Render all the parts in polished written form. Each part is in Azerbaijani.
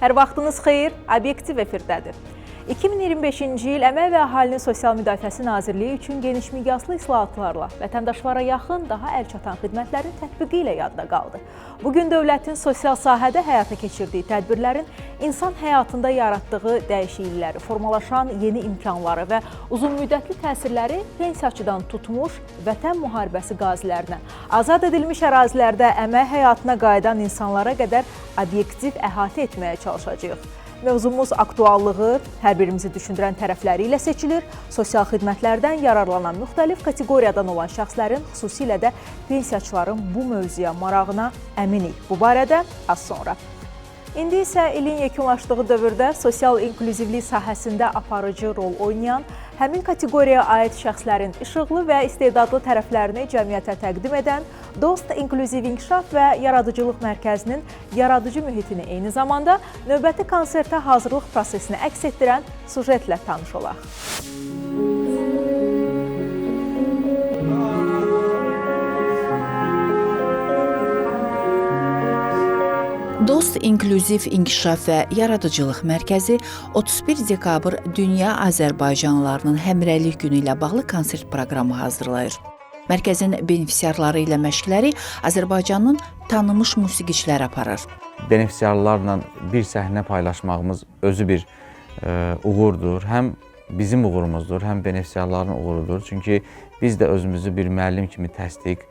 Hər vaxtınız xeyir, Obyektiv efirdədir. 2025-ci il Əmək və Əhalinin Sosial Müdafiəsi Nazirliyi üçün geniş miqyaslı islahatlarla vətəndaşlara yaxın, daha əlçatan xidmətlərin tətbiqi ilə yadda qaldı. Bugün dövlətin sosial sahədə həyata keçirdiyi tədbirlərin insan həyatında yaratdığı dəyişiklikləri, formalaşan yeni imkanları və uzunmüddətli təsirləri pensiyaçıdan tutmuş vətən müharibəsi qazilərinə, azad edilmiş ərazilərdə əmək həyatına qayıdan insanlara qədər obyektiv əhatə etməyə çalışacağıq. Mövzumuz aktuallığı, hər birimizi düşündürən tərəfləri ilə seçilir, sosial xidmətlərdən yararlanan müxtəlif kateqoriyadan olan şəxslərin, xüsusilə də pensiyaçıların bu mövzuya marağına əminik. Bu barədə az sonra. İndi isə ilin yekunlaşdığı dövrdə sosial inklüzivlik sahəsində aparıcı rol oynayan, həmin kateqoriyaya aid şəxslərin işıqlı və istedadlı tərəflərini cəmiyyətə təqdim edən Dost İnklüziv İnkişaf və Yaradıcılıq Mərkəzinin yaradıcı mühitini eyni zamanda növbəti konsertə hazırlıq prosesini əks etdirən sujetlə tanış olaq. Dost İnklüziv İnkişaf və Yaradıcılıq Mərkəzi 31 dekabr Dünya Azərbaycanlılarının Həmrəylik günü ilə bağlı konsert proqramı hazırlayır. Mərkəzin benefisiarları ilə məşqləri Azərbaycanın tanınmış musiqiçiləri aparır. Benefisiarlarla bir səhnə paylaşmağımız özü bir uğurdur. Həm bizim uğurumuzdur, həm benefisiarların uğurudur. Çünki biz də özümüzü bir müəllim kimi təsdiq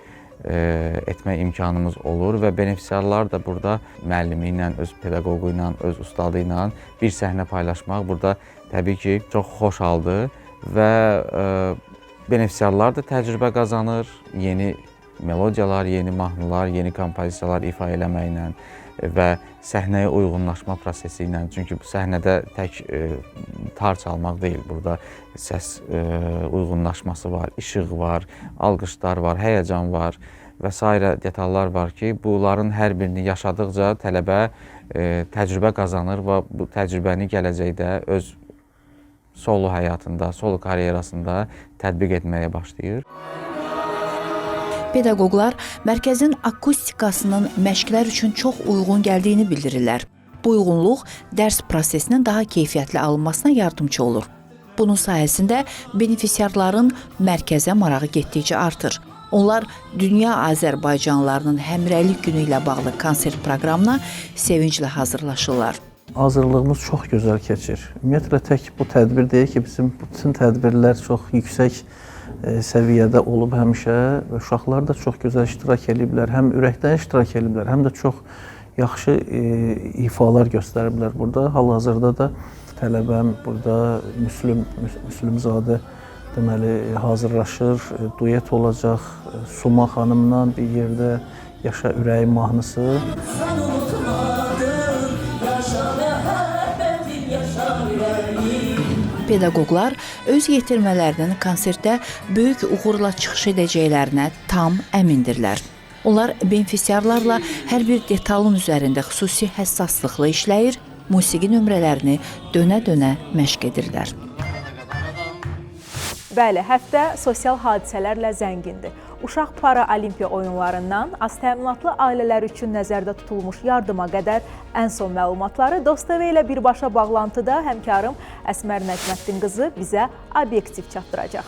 etmək imkanımız olur və benefisiarlar da burada müəllimi ilə, öz pedaqoqu ilə, öz ustadı ilə bir səhnə paylaşmaq burada təbii ki, çox xoş haldır və benefisiarlar da təcrübə qazanır, yeni melodiyalar, yeni mahnılar, yeni kompozisiyalar ifa eləməklə və səhnəyə uyğunlaşma prosesi ilə. Çünki bu səhnədə tək tar çalmaq deyil, burada səs uyğunlaşması var, işıq var, alqışlar var, həyəcan var və s. detallar var ki, bunların hər birini yaşadıqca tələbə təcrübə qazanır və bu təcrübəni gələcəkdə öz solo həyatında, solo karyerasında tətbiq etməyə başlayır. Pedaqoqlar mərkəzin akustikasının məşqlər üçün çox uyğun gəldiyini bildirirlər. Bu uyğunluq dərs prosesinin daha keyfiyyətli alınmasına yardımcı olur. Bunun sayəsində benefisiarların mərkəzə marağı getdikcə artır. Onlar Dünya Azərbaycanlılarının Həmrəylik günü ilə bağlı konsert proqramına sevinclə hazırlaşırlar. Hazırlığımız çox gözəl keçir. Ümumiyyətlə tək bu tədbir deyil ki, bizim bütün tədbirlər çox yüksək səviyyədə olub həmişə və uşaqlar da çox gözəl iştirak ediblər. Həm ürəkdən iştirak ediblər, həm də çox yaxşı ifalar göstəriblər burada. Hal-hazırda da tələbəm burada Müslümzadə deməli hazırlaşır, duet olacaq. Suma xanımla bir yerdə Yaşa Ürəyim mahnısı. Pedaqoqlar öz yetirmələrinin konsertdə böyük uğurla çıxış edəcəklərinə tam əmindirlər. Onlar benefisiarlarla hər bir detalın üzərində xüsusi həssaslıqla işləyir, musiqi nömrələrini dönə-dönə məşq edirlər. Bəli, həftə sosial hadisələrlə zəngindir. Uşaq Paralimpiya oyunlarından az təminatlı ailələr üçün nəzərdə tutulmuş yardıma qədər ən son məlumatları Dost TV ilə birbaşa bağlantıda həmkarım Əsmər Nəcməddin qızı bizə obyektiv çatdıracaq.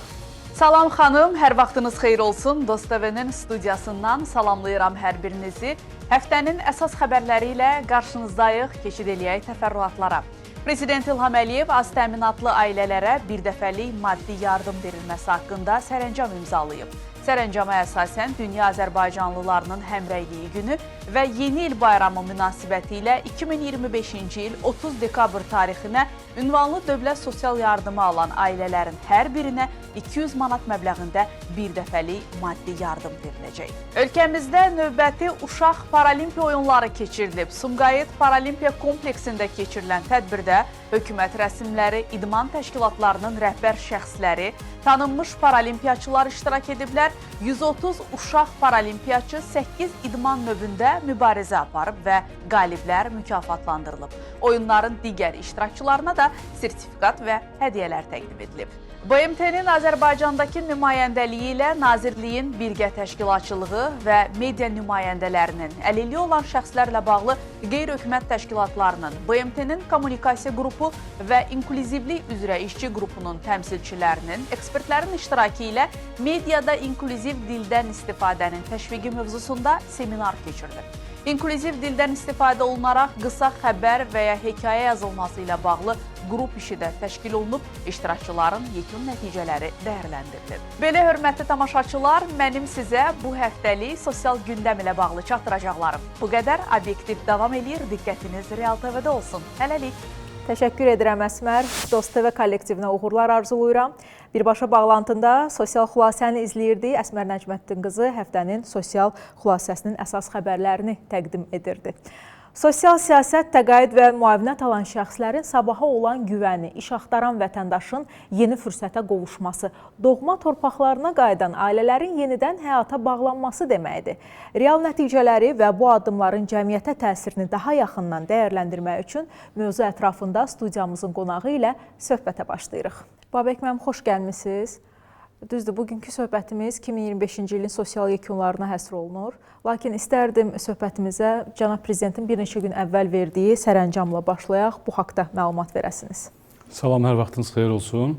Salam xanım, hər vaxtınız xeyir olsun. Dost TV-nin studiyasından salamlayıram hər birinizi. Həftənin əsas xəbərləri ilə qarşınızdayıq, keçid eləyək təfərrüatlara. Prezident İlham Əliyev az təminatlı ailələrə birdəfəlik maddi yardım verilməsi haqqında sərəncam imzalayıb. Sərəncama əsasən Dünya Azərbaycanlılarının Həmrəyliyi günü və Yeni il bayramı münasibəti ilə 2025-ci il 30 dekabr tarixinə ünvanlı dövlət sosial yardımı alan ailələrin hər birinə 200 manat məbləğində birdəfəlik maddi yardım veriləcək. Ölkəmizdə növbəti uşaq paralimpiya oyunları keçirilib. Sumqayıt Paralimpiya kompleksində keçirilən tədbirdə hökumət rəsmləri, idman təşkilatlarının rəhbər şəxsləri, tanınmış paralimpiyaçılar iştirak ediblər. 130 uşaq paralimpiyaçı 8 idman növündə mübarizə aparıb və qaliblər mükafatlandırılıb. Oyunların digər iştirakçılarına da sertifikat və hədiyyələr təqdim edilib. BMT-nin Azərbaycandakı nümayəndəliyi ilə Nazirliyin birgə təşkilatçılığı və media nümayəndələrinin, əlilliyi olan şəxslərlə bağlı qeyri-hökumət təşkilatlarının, BMT-nin kommunikasiya qrupu və inklüzivlik üzrə işçi qrupunun təmsilçilərinin, ekspertlərin iştirakı ilə mediada inklüziv dildən istifadənin təşviqi mövzusunda seminar keçirildi. İnklüziv dildən istifadə olunaraq qısa xəbər və ya hekayə yazılması ilə bağlı qrup işi də təşkil olunub, iştirakçıların yekun nəticələri dəyərləndirilib. Belə hörmətli tamaşaçılar, mənim sizə bu həftəlik sosial gündəm ilə bağlı çatdıracaqlarım. Bu qədər obyektiv davam edir, diqqətiniz Real TV-də olsun. Hələlik. Təşəkkür edirəm Əsmər. Dost TV kollektivinə uğurlar arzulayıram. Birbaşa bağlantında sosial xülasəni izləyirdi. Əsmər Nəcməddin qızı həftənin sosial xülasəsinin əsas xəbərlərini təqdim edirdi. Sosial siyasət, təqaüd və müavinət alan şəxslərin sabaha olan güvəni, iş axtaran vətəndaşın yeni fürsətə qovuşması, doğma torpaqlarına qayıdan ailələrin yenidən həyata bağlanması deməkdir. Real nəticələri və bu addımların cəmiyyətə təsirini daha yaxından dəyərləndirmək üçün mövzu ətrafında studiyamızın qonağı ilə söhbətə başlayırıq. Babək müəllim, xoş gəlmisiniz. Düzdür, bugünkü söhbətimiz 2025-ci ilin sosial yekunlarına həsr olunur. Lakin istərdim söhbətimizə cənab prezidentin bir neçə gün əvvəl verdiyi sərəncamla başlayaq, bu haqda məlumat verəsiniz. Salam, hər vaxtınız xeyir olsun.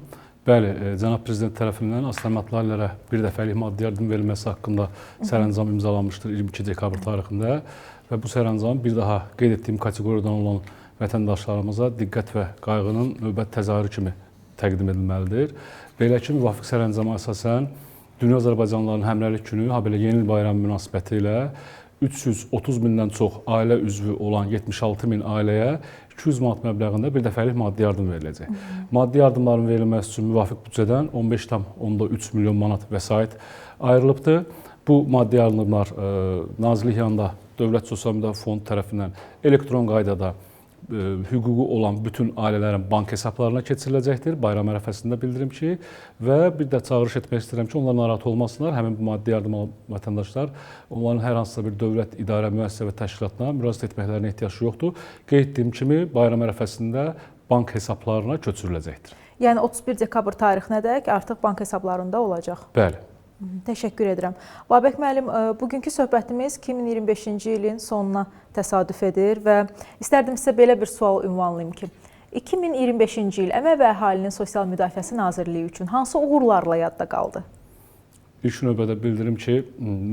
Bəli, cənab prezident tərəfindən astronautlar ailələrə bir dəfəlik maddi yardım verilməsi haqqında sərəncam imzalanmışdır 22 dekabr tarixində və bu sərəncam bir daha qeyd etdiyim kateqoriyadan olan vətəndaşlarımıza diqqət və qayğının növbət təzahürü kimi təqdim edilməlidir. Belə ki, müvafiq sərəncama əsasən Dünya Azərbaycanlıların Həmrəylik günü, habelə yeni il bayramı münasibəti ilə 330 mindən çox ailə üzvü olan 76 min ailəyə 200 manat məbləğində bir dəfəlik maddi yardım veriləcək. Maddi yardımların verilməsi üçün müvafiq büdcədən 15,3 milyon manat vəsait ayrılıbdır. Bu maddi yardımlar Nazirlik yanında Dövlət Sosial Müdafiə Fondu tərəfindən elektron qaydada hüququ olan bütün ailələrin bank hesablarına keçiriləcəkdir. Bayram ərəfəsində bildirim ki, və bir də çağırış etmək istəyirəm ki, onlar narahat olmasınlar. Həmin bu maddi yardım alan vətəndaşlar, onların hər hansısa bir dövlət, idarə, müəssisə və təşkilatına müraciət etməklərinə ehtiyac yoxdur. Qeyd etdiyim kimi, bayram ərəfəsində bank hesablarına köçürüləcəkdir. Yəni 31 dekabr tarixinədək artıq bank hesablarında olacaq. Bəli. Təşəkkür edirəm. Babək müəllim, bugünkü söhbətimiz 2025-ci ilin sonuna təsadüf edir və istərdim sizə belə bir sual ünvanlayım ki, 2025-ci il Əmək və Əhalinin Sosial Müdafiəsi Nazirliyi üçün hansı uğurlarla yadda qaldı? İlk növbədə bildirim ki,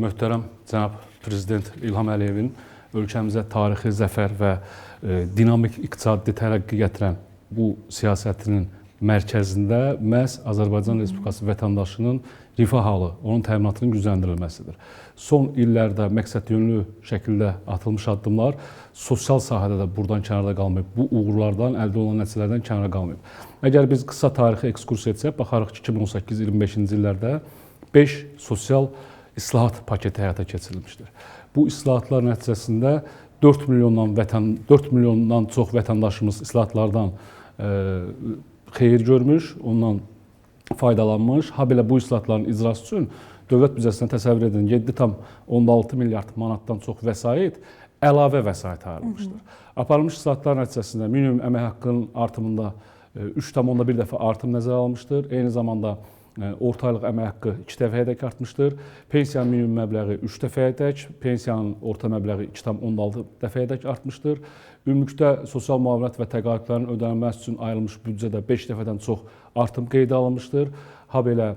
möhtərəm cənab prezident İlham Əliyevin ölkəmizə tarixi zəfər və dinamik iqtisadi tərəqqi gətirən bu siyasətinin mərkəzində məhz Azərbaycan Respublikası vətəndaşının rifah halı, onun təminatının gücləndirilməsidir. Son illərdə məqsədyönlü şəkildə atılmış addımlar sosial sahədə də buradan kənarda qalmayıb, bu uğurlardan, əldə olunan nəticələrdən kənara qalmayıb. Əgər biz qısa tarixi ekskursiya etsək, baxarıq ki, 2018-25-ci illərdə 5 sosial islahat paketi həyata keçirilmişdir. Bu islahatlar nəticəsində 4 milyondan çox vətəndaşımız islahatlardan xeyir görmüş, ondan faydalanmış. Habelə bu islahatların icrası üçün dövlət büdcəsindən təsəvvür edin 7,6 milyard manatdan çox vəsait, əlavə vəsait ayrılmışdır. Aparılmış islahatlar nəticəsində minimum əmək haqqının artımında 3,1 dəfə artım nəzərə alınmışdır. Eyni zamanda orta aylıq əmək haqqı 2 dəfəyədək artmışdır. Pensiyanın minimum məbləği 3 dəfəyədək, pensiyanın orta məbləği 2,6 dəfəyədək artmışdır. Ümumilikdə sosial müavinət və təqaüdlərin ödənilməsi üçün ayrılmış büdcədə 5 dəfədən çox artım qeydə alınmışdır. Habelə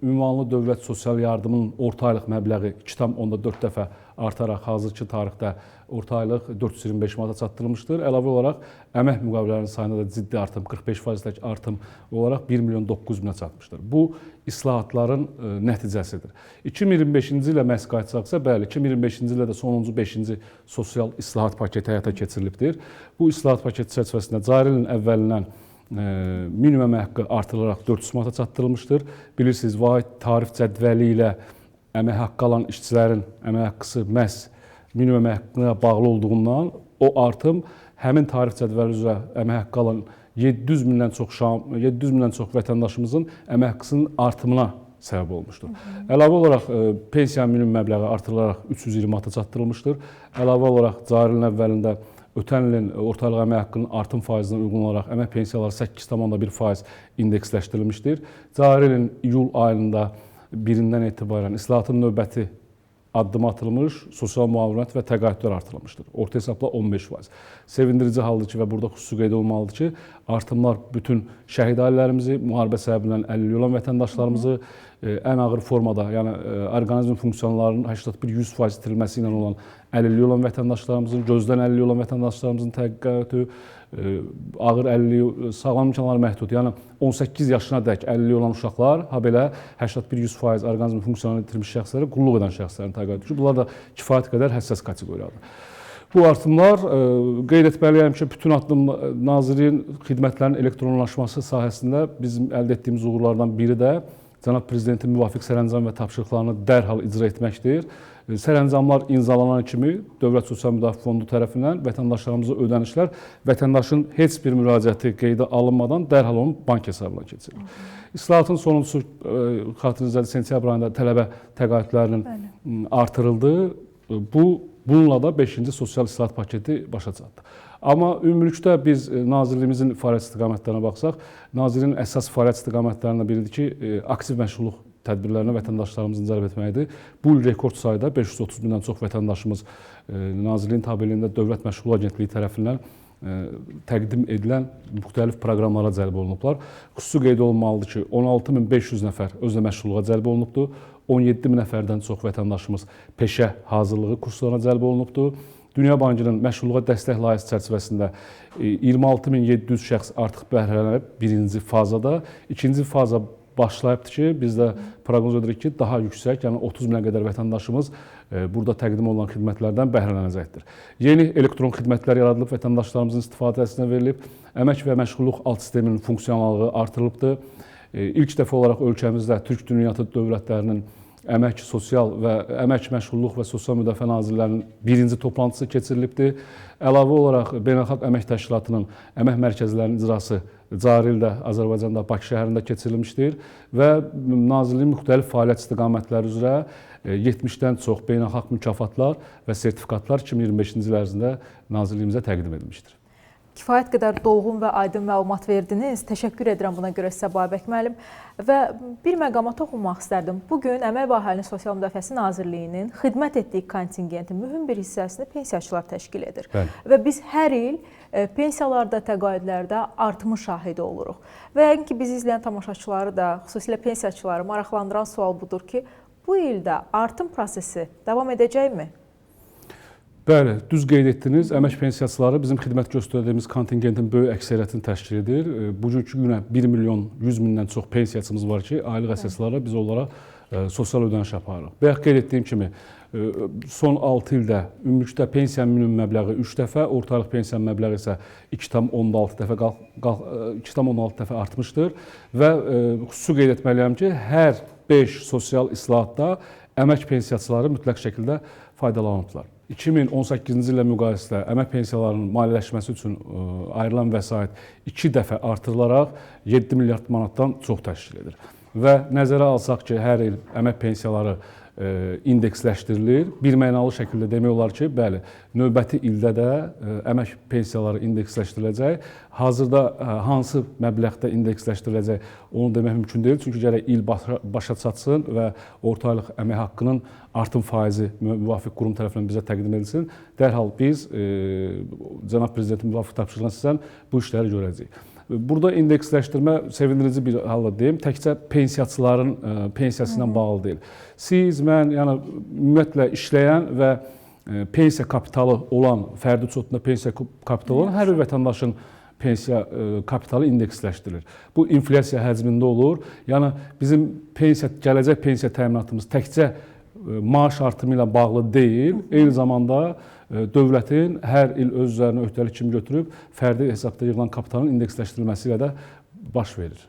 ünvanlı dövlət sosial yardımının orta aylıq məbləği 2,4 dəfə artaraq hazırki tarixdə orta aylıq 425 manata çatdırılmışdır. Əlavə olaraq əmək müqavilələrinin sayında da ciddi artım, 45%lik artım olaraq 1,9 milyon çatmışdır. Bu islahatların nəticəsidir. 2025-ci ilə məhz qayıtsaqsa, bəli, 2025-ci ilə də sonuncu 5-ci sosial islahat paketi həyata keçirilibdir. Bu islahat paketi çərçivəsində cari ilin əvvəlindən minimum əmək haqqı artırılaraq 400 manata çatdırılmışdır. Bilirsiniz, vahid tarif cədvəli ilə əmək haqqı alan işçilərin əmək haqqısı məhz minimum əmək haqqına bağlı olduğundan o artım həmin tarif cədvəli üzrə əmək haqqı alan 700 mindən çox vətəndaşımızın əmək haqqısının artımına səbəb olmuşdur. Əlavə olaraq pensiyanın minimum məbləği artırılaraq 320 manata çatdırılmışdır. Əlavə olaraq cari ilin əvvəlində ötən ilin ortalıq əmək haqqının artım faizinə uyğun olaraq əmək pensiyaları 8,1% indeksləşdirilmişdir. Cari ilin iyul ayında birindən etibarən islahatın növbəti addım atılmış, sosial müavinət və təqaüdlər artırılmışdır. Orta hesabla 15%. Sevindirici haldır ki, və burada xüsusi qeyd olmalıdır ki, artımlar bütün şəhid ailələrimizi, müharibə səbəbindən əlilliyi olan vətəndaşlarımızı ən ağır formada, yəni orqanizm funksiyalarının 81-100% itirilməsi ilə olan əlilliyi olan vətəndaşlarımızın, gözdən əlilliyi olan vətəndaşlarımızın təqaüdü, ağır əlilliyi, sağlam imkanları məhdud, yəni 18 yaşına dək əlilliyi olan uşaqlar, habelə 81-100% orqanizm funksiyalarını itirmiş şəxslərə qulluq edən şəxslərin təqaüdü ki, bunlar da kifayət qədər həssas kateqoriyadır. Bu artımlar qeyd etməliyəm ki, bütün addım Nazirliyin xidmətlərinin elektronlaşması sahəsində bizim əldə etdiyimiz uğurlardan biri də Cənab Prezidentin müvafiq sərəncam və tapşırıqlarını dərhal icra etməkdir. Sərəncamlar imzalanan kimi Dövlət Sosial Müdafiə Fondu tərəfindən vətəndaşlarımıza ödənişlər vətəndaşın heç bir müraciəti qeydə alınmadan dərhal onun bank hesabına keçirilir. İslahatın sonuncusu xatirinizdə sentyabr ayında tələbə təqaüdlərinin artırıldı. Bununla da 5-ci sosial islahat paketi başa çatdı. Amma ümumilikdə biz Nazirliyimizin fəaliyyət istiqamətlərinə baxsaq, Nazirliyin əsas fəaliyyət istiqamətlərindən biridir ki, aktiv məşğulluq tədbirlərinə vətəndaşlarımızın cəlb etməyidir. Bu il rekord sayda 530 mindən çox vətəndaşımız Nazirliyin tabeliyində Dövlət Məşğulluq Agentliyi tərəfindən təqdim edilən müxtəlif proqramlara cəlb olunublar. Xüsusi qeyd olunmalıdır ki, 16.500 nəfər özlə məşğulluğa cəlb olunubdur. 17.000 nəfərdən çox vətəndaşımız peşə hazırlığı kurslarına cəlb olunubdur. Dünya Bankının məşğulluğa dəstək layihəsi çərçivəsində 26.700 şəxs artıq bəhrələnib birinci fazada. İkinci faza başlayıbdır ki, biz də proqnoz edirik ki, daha yüksək, yəni 30 minə qədər vətəndaşımız burada təqdim olunan xidmətlərdən bəhrələnəcəkdir. Yeni elektron xidmətlər yaradılıb, vətəndaşlarımızın istifadəsinə verilib, əmək və məşğulluq alt sisteminin funksionallığı artırılıbdır. İlk dəfə olaraq ölkəmizdə Türk Dünyası dövlətlərinin Əmək, Sosial və Əmək, Məşğulluq və Sosial Müdafiə Nazirlərinin birinci toplantısı keçirilibdir. Əlavə olaraq Beynəlxalq Əmək Təşkilatının əmək mərkəzlərinin icrası cari ildə Azərbaycanda Bakı şəhərində keçirilmişdir və Nazirliyin müxtəlif fəaliyyət istiqamətləri üzrə 70-dən çox beynəlxalq mükafatlar və sertifikatlar 2025-ci il ərzində Nazirliyimizə təqdim edilmişdir. Kifayət qədər dolğun və aydın məlumat verdiniz. Təşəkkür edirəm buna görə sizə Babək müəllim. Və bir məqama toxunmaq istərdim. Bugün Əmək və Əhalinin Sosial Müdafiəsi Nazirliyinin xidmət etdiyi kontingentin mühüm bir hissəsini pensiyaçılar təşkil edir. Bəli. Və biz hər il pensiyalarda, təqaüdlərdə artımı şahidi oluruq. Və yəqin ki, bizi izləyən tamaşaçıları da, xüsusilə pensiyaçıları maraqlandıran sual budur ki, bu ildə artım prosesi davam edəcəkmi? Bəli, düz qeyd etdiniz. Əmək pensiyaçıları bizim xidmət göstərdiyimiz kontingentin böyük əksəriyyətini təşkil edir. Bugünkü günə 1 milyon 100 mindən çox pensiyaçımız var ki, aylıq əsaslarla biz onlara sosial ödəniş aparırıq. Bayaq qeyd etdiyim kimi, son 6 ildə ümumilikdə pensiya minimum məbləği 3 dəfə, ortalıq pensiya məbləği isə 2,16 dəfə artmışdır və xüsusi qeyd etməliyəm ki, hər 5 sosial islahatda əmək pensiyaçıları mütləq şəkildə faydalanıblar. 2018-ci illə müqayisədə əmək pensiyalarının maliyyələşməsi üçün ayrılan vəsait 2 dəfə artırılaraq 7 milyard manatdan çox təşkil edir. Və nəzərə alsaq ki, hər il əmək pensiyaları indeksləşdirilir. Bir mənalı şəkildə demək olar ki, bəli, növbəti ildə də əmək pensiyaları indeksləşdiriləcək. Hazırda hansı məbləğdə indeksləşdiriləcək, onu demək mümkün deyil. Çünki gərək il başa çatsın və orta aylıq əmək haqqının artım faizi müvafiq qurum tərəfindən bizə təqdim edilsin. Dərhal biz Cənab Prezidentin müvafiq tapşırığına əsasən bu işləri görəcəyik. Burada indeksləşdirmə sevindirici bir halda deyim, təkcə pensiyaçıların pensiyası ilə bağlı deyil. Siz, mən, yəni ümumiyyətlə işləyən və pensiya kapitalı olan, fərdi çotunda pensiya kapitalı olan hər bir vətəndaşın pensiya kapitalı indeksləşdirilir. Bu inflyasiya həcmində olur. Yəni bizim gələcək pensiya təminatımız təkcə maaş artımı ilə bağlı deyil, eyni zamanda dövlətin hər il öz üzərinə öhdəlik kimi götürüb fərdi hesabda yığılan kapitalın indeksləşdirilməsi ilə də baş verir.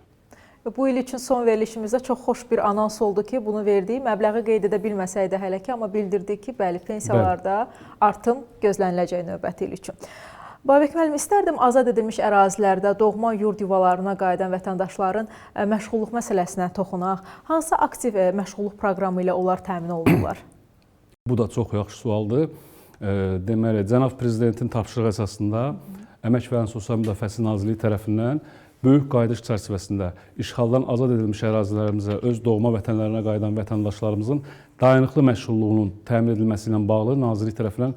Bu il üçün son verilişimizdə çox xoş bir anons oldu ki, bunu verdiyi məbləği qeyd edə bilməsəydi hələ ki, amma bildirdi ki, bəli, pensiyalarda artım gözləniləcək növbəti il üçün. Babək müəllim, istərdim azad edilmiş ərazilərdə doğma yurd yuvalarına qayıdan vətəndaşların məşğulluq məsələsinə toxunaq. Hansı aktiv məşğulluq proqramı ilə onlar təmin olunurlar? Bu da çox yaxşı sualdır. deməli, cənab prezidentin tapşırığı əsasında Əmək və Sosial Müdafiəsi Nazirliyi tərəfindən böyük qayıdış çərçivəsində işğaldan azad edilmiş ərazilərimizə, öz doğma vətənlərinə qayıdan vətəndaşlarımızın dayanıqlı məşğulluğunun təmin edilməsi ilə bağlı Nazirlik tərəfindən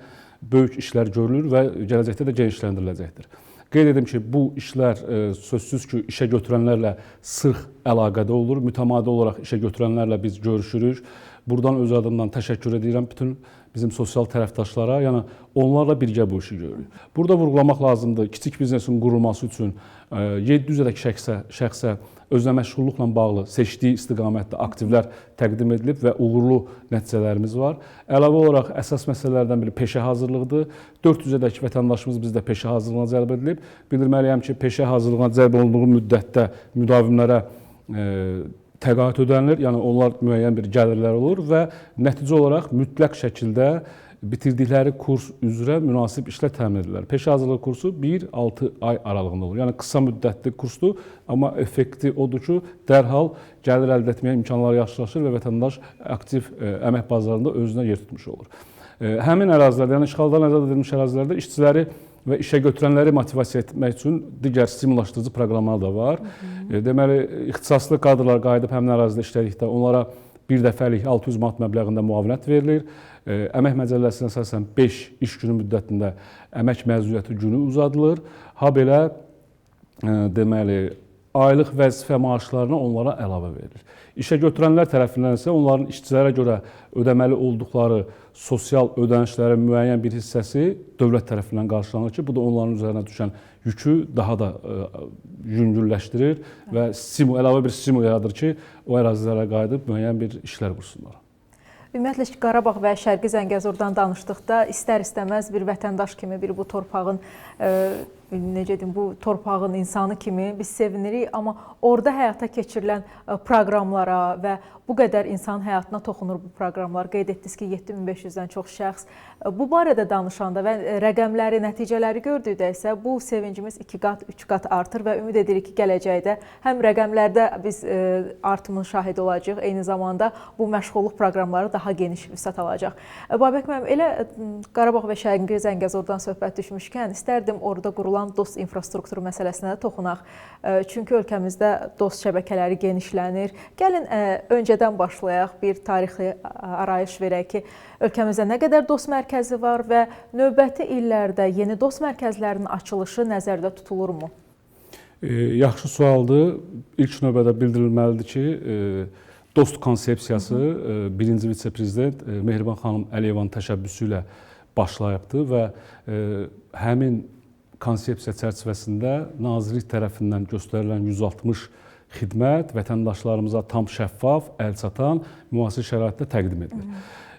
böyük işlər görülür və gələcəkdə də genişləndiriləcəkdir. Qeyd edim ki, bu işlər sözsüz ki, işə götürənlərlə sıx əlaqədə olur. Mütəmadi olaraq işə götürənlərlə biz görüşürük. Buradan öz adımdan təşəkkür edirəm bütün bizim sosial tərəfdaşlara, yəni onlarla birgə bu işi görürük. Burada vurğulamaq lazımdır, kiçik biznesin qurulması üçün 700-ədək şəxsə özünə məşğulluqla bağlı seçdiyi istiqamətdə aktivlər təqdim edilib və uğurlu nəticələrimiz var. Əlavə olaraq əsas məsələlərdən biri peşə hazırlığıdır. 400-ədək vətəndaşımız bizdə peşə hazırlığına cəlb edilib. Bildirməliyəm ki, peşə hazırlığına cəlb olunduğu müddətdə müdavimlərə təqaüd ödənilir, yəni onlar müəyyən bir gəlirlər olur və nəticə olaraq mütləq şəkildə bitirdikləri kurs üzrə münasib işlə təmin edirlər. Peşə hazırlığı kursu 1-6 ay aralığında olur. Yəni qısa müddətli kursdur, amma effekti odur ki, dərhal gəlir əldə etməyə imkanları yaxşılaşır və vətəndaş aktiv əmək bazarında özünə yer tutmuş olur. Həmin ərazilərdə, yəni işğaldan azad edilmiş ərazilərdə işçiləri və işə götürənləri motivasiya etmək üçün digər stimullaşdırıcı proqramlar da var. Deməli, ixtisaslı kadrlar qayıdıb həmin ərazidə işlədikdə onlara bir dəfəlik 600 manat məbləğində müavinət verilir. Əmək məcəlləsinə əsasən 5 iş günü müddətində əmək məzuniyyəti günü uzadılır. Ha belə, deməli, aylıq vəzifə maaşlarına onlara əlavə verilir. İşə götürənlər tərəfindən isə onların işçilərə görə ödəməli olduqları sosial ödənişlərin müəyyən bir hissəsi dövlət tərəfindən qarşılanır ki, bu da onların üzərinə düşən yükü daha da yüngülləşdirir və əlavə bir stimul yaradır ki, o ərazilərə qayıdıb müəyyən bir işlər qursunlar. Ümumiyyətlə Qarabağ və Şərqi Zəngəzurdan danışdıqda istər-istəməz bir vətəndaş kimi, bir bu torpağın necə deyim, bu torpağın insanı kimi biz sevinirik, amma orada həyata keçirilən proqramlara və bu qədər insan həyatına toxunur bu proqramlar. Qeyd etdiniz ki, 7500-dən çox şəxs. Bu barədə danışanda və rəqəmləri, nəticələri gördükdə isə bu sevincimiz 2 qat, 3 qat artır və ümid edirik ki, gələcəkdə həm rəqəmlərdə biz artımın şahidi olacağıq, eyni zamanda bu məşğulluq proqramları daha geniş vüsət alacaq. Babək müəllim, elə Qarabağ və Şərqi Zəngəzurdan söhbət düşmüşkən, istərdim orada qurulan DOST infrastrukturu məsələsinə də toxunaq. Çünki ölkəmizdə DOST şəbəkələri genişlənir. Gəlin öncədən başlayaq, bir tarixi arayış verək ki, ölkəmizdə nə qədər DOST mərkəzi var və növbəti illərdə yeni DOST mərkəzlərinin açılışı nəzərdə tutulurmu? Yaxşı sualdır. İlk növbədə bildirilməlidir ki, DOST konsepsiyası birinci vitse-prezident Mehriban xanım Əliyevanın təşəbbüsü ilə başlayıbdır və həmin konsepsiya çərçivəsində Nazirlik tərəfindən göstərilən 160 xidmət vətəndaşlarımıza tam şəffaf, əlçatan, müasir şəraitdə təqdim edilir.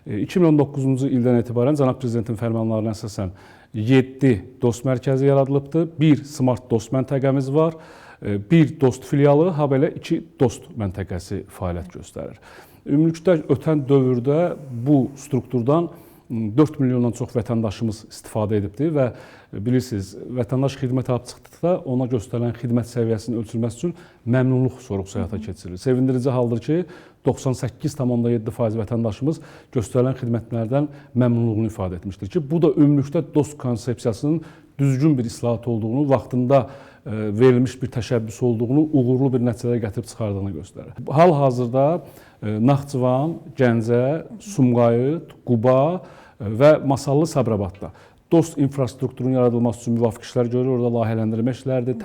2019-cu ildən etibarən cənab prezidentin fərmanlarına əsasən 7 DOST mərkəzi yaradılıbdır, 1 Smart DOST məntəqəmiz var, 1 DOST filialı, ha belə 2 DOST məntəqəsi fəaliyyət göstərir. Ümumilikdə ötən dövrdə bu strukturdan 4 milyondan çox vətəndaşımız istifadə edibdir və bilirsiniz, vətəndaş xidmət alıb çıxdıqda ona göstərilən xidmət səviyyəsinin ölçülməsi üçün məmnunluq sorğusu həyata keçirilir. Sevindirici haldır ki, 98,7% vətəndaşımız göstərilən xidmətlərdən məmnunluğunu ifadə etmişdir ki, bu da ümumilikdə DOST konsepsiyasının düzgün bir islahat olduğunu, vaxtında verilmiş bir təşəbbüs olduğunu, uğurlu bir nəticələrə gətirib çıxardığını göstərir. Hal-hazırda Naxçıvan, Gəncə, Sumqayıt, Quba və Masallı Sabirabadda DOST infrastrukturunun yaradılması üçün müvafiq işlər görür. Orada layihələndirmə işlərdir,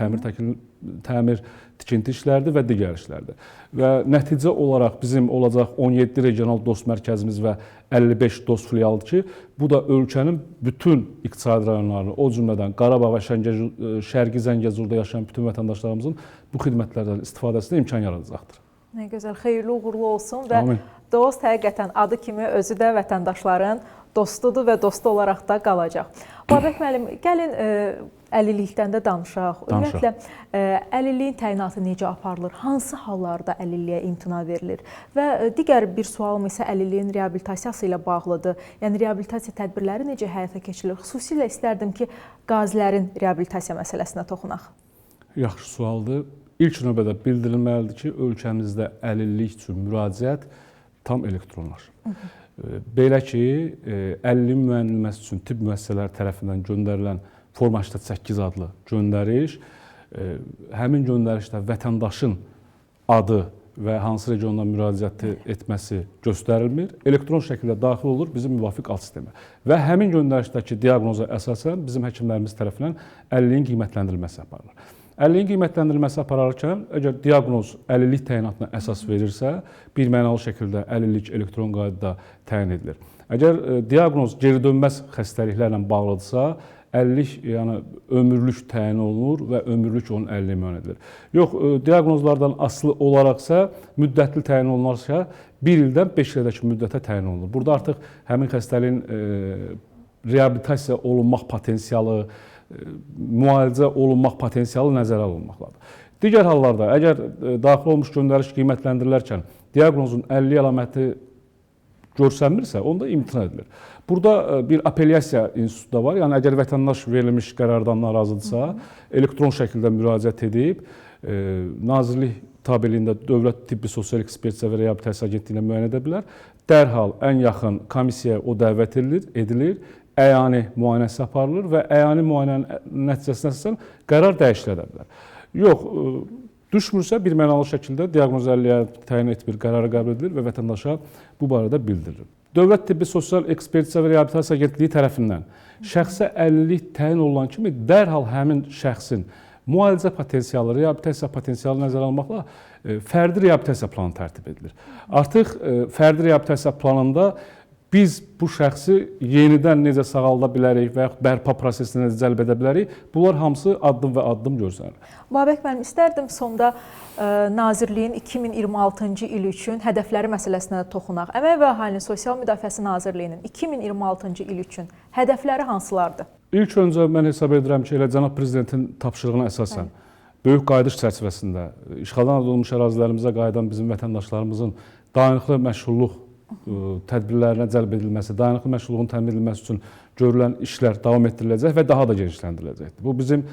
təmir, tikinti işlərdir və digər işlərdir. Və nəticə olaraq bizim olacaq 17 regional DOST mərkəzimiz və 55 DOST filialıdır ki, bu da ölkənin bütün iqtisadi rayonlarını, o cümlədən Qarabağ və Şərqi Zəngəzurda yaşayan bütün vətəndaşlarımızın bu xidmətlərdən istifadəsinə imkan yaradacaqdır. Nə gözəl, xeyirli uğurlu olsun və DOST həqiqətən adı kimi özü də vətəndaşların dostudur və dostu olaraq da qalacaq. Babək müəllim, gəlin əlillikdən də danışaq. Ümumiyyətlə, əlilliyin təyinatı necə aparılır? Hansı hallarda əlilliyə imtina verilir? Və digər bir sualım isə əlilliyin reabilitasiyası ilə bağlıdır. Yəni, reabilitasiya tədbirləri necə həyata keçirilir? Xüsusilə istərdim ki, qazilərin reabilitasiya məsələsinə toxunaq. Yaxşı sualdır. İlk növbədə bildirilməlidir ki, ölkəmizdə əlillik üçün müraciət tam elektronlaşıb. Belə ki, əlilliyin müəyyənləşdirilməsi üçün tibb müəssisələri tərəfindən göndərilən Forma 88 adlı göndəriş, həmin göndərişdə vətəndaşın adı və hansı regiondan müraciət etməsi göstərilmir. Elektron şəkildə daxil olur bizim müvafiq alt sistemə. Və həmin göndərişdəki diaqnoza əsasən bizim həkimlərimiz tərəfindən əlilliyin qiymətləndirilməsi aparılır. Əlilliyin qiymətləndirilməsi apararkən, əgər diaqnoz əlillik təyinatına əsas verirsə, birmənalı şəkildə əlillik elektron qaydada təyin edilir. Əgər diaqnoz geri dönməz xəstəliklərlə bağlıdırsa, əlillik, yəni ömürlük təyin olunur və ömürlük onun əlilliyi müəyyən edilir. Yox, diaqnozlardan asılı olaraqsa, müddətli təyin olunarsa, 1 ildən 5 ilədəki müddətə təyin olunur. Burada artıq həmin xəstəliyin reabilitasiya olunmaq potensialı, müalicə olunmaq potensialı nəzərə alınmaqdadır. Digər hallarda, əgər daxil olmuş göndəriş qiymətləndirilərkən diaqnozun əlillik əlaməti görsənmirsə, onda imtina edilir. Burada bir apellyasiya institutu da var. Yəni, əgər vətəndaş verilmiş qərardan narazıdırsa, elektron şəkildə müraciət edib, Nazirlik tabeliyində Dövlət Tibbi Sosial Ekspertiza və Reabilitasiya Agentliyinə müəyyən edə bilər. Dərhal ən yaxın komissiyaya o dəvət edilir, əyani müayinəsi aparılır və əyani müayinənin nəticəsinə əsasən qərar dəyişilə bilər. Yox, düşmürsə birmənalı şəkildə diaqnoz əlilliyə təyin etmir, qərarı qəbul edilir və vətəndaşa bu barədə bildirilir. Dövlət Tibbi Sosial Ekspertiza və Reabilitasiya Agentliyi tərəfindən şəxsə əlillik təyin olunan kimi dərhal həmin şəxsin müalicə potensialı, reabilitasiya potensialı nəzərə almaqla fərdi reabilitasiya planı tərtib edilir. Artıq fərdi reabilitasiya planında biz bu şəxsi yenidən necə sağalda bilərik və yaxud bərpa prosesinə necə cəlb edə bilərik, bunlar hamısı addım və addım görsənir. Babək müəllim, istərdim sonda Nazirliyin 2026-cı il üçün hədəfləri məsələsinə də toxunaq. Əmək və Əhalinin Sosial Müdafiəsi Nazirliyinin 2026-cı il üçün hədəfləri hansılardır? İlk öncə mən hesab edirəm ki, elə cənab prezidentin tapşırığına əsasən böyük qayıdış çərçivəsində işğaldan azad olunmuş ərazilərimizə qayıdan bizim vətəndaşlarımızın dayanıqlı məşğulluq tədbirlərinə cəlb edilməsi, dayanıqlı məşğulluğun təmin edilməsi üçün görülən işlər davam etdiriləcək və daha da genişləndiriləcəkdir. Bu bizim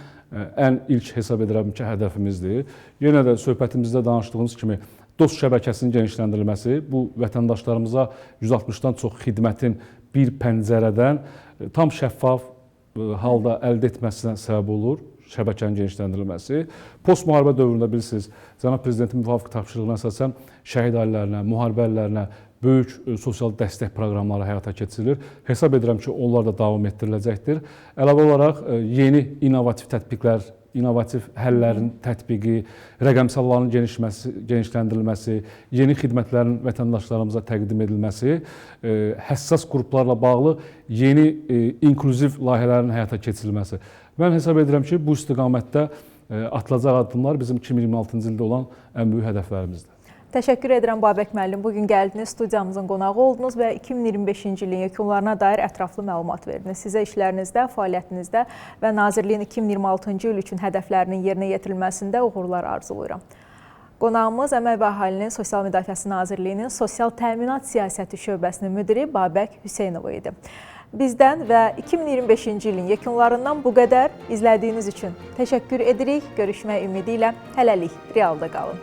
ən ilk hesab edirəm ki, hədəfimizdir. Yenə də söhbətimizdə danışdığımız kimi dost şəbəkəsinin genişləndirilməsi, bu vətəndaşlarımıza 160-dan çox xidmətin bir pəncərədən tam şəffaf halda əldə etməsinə səbəb olur. Şəbəkənin genişləndirilməsi. Post müharibə dövründə bilirsiniz, cənab prezidentin müvafiq tapşırığına əsasən şəhid ailələrinə, müharibə əllərinə böyük sosial dəstək proqramları həyata keçirilir. Hesab edirəm ki, onlar da davam etdiriləcəkdir. Əlavə olaraq yeni innovativ tətbiqlər, innovativ həllərin tətbiqi, rəqəmsalların genişləndirilməsi, yeni xidmətlərin vətəndaşlarımıza təqdim edilməsi, həssas qruplarla bağlı yeni inklüziv layihələrin həyata keçirilməsi. Mən hesab edirəm ki, bu istiqamətdə atılacaq addımlar bizim 2026-cı ildə olan ən böyük hədəflərimizdir. Təşəkkür edirəm Babək müəllim. Bugün gəldiniz, studiyamızın qonağı oldunuz və 2025-ci ilin yekunlarına dair ətraflı məlumat verdiniz. Sizə işlərinizdə, fəaliyyətinizdə və Nazirliyin 2026-cı il üçün hədəflərinin yerinə yetirilməsində uğurlar arzulayıram. Qonağımız Əmək və Əhalinin Sosial Müdafiəsi Nazirliyinin Sosial Təminat Siyasəti şöbəsinin müdiri Babək Hüseynova idi. Bizdən və 2025-ci ilin yekunlarından bu qədər. İzlədiyiniz üçün təşəkkür edirik. Görüşmək ümidi ilə hələlik realda qalın.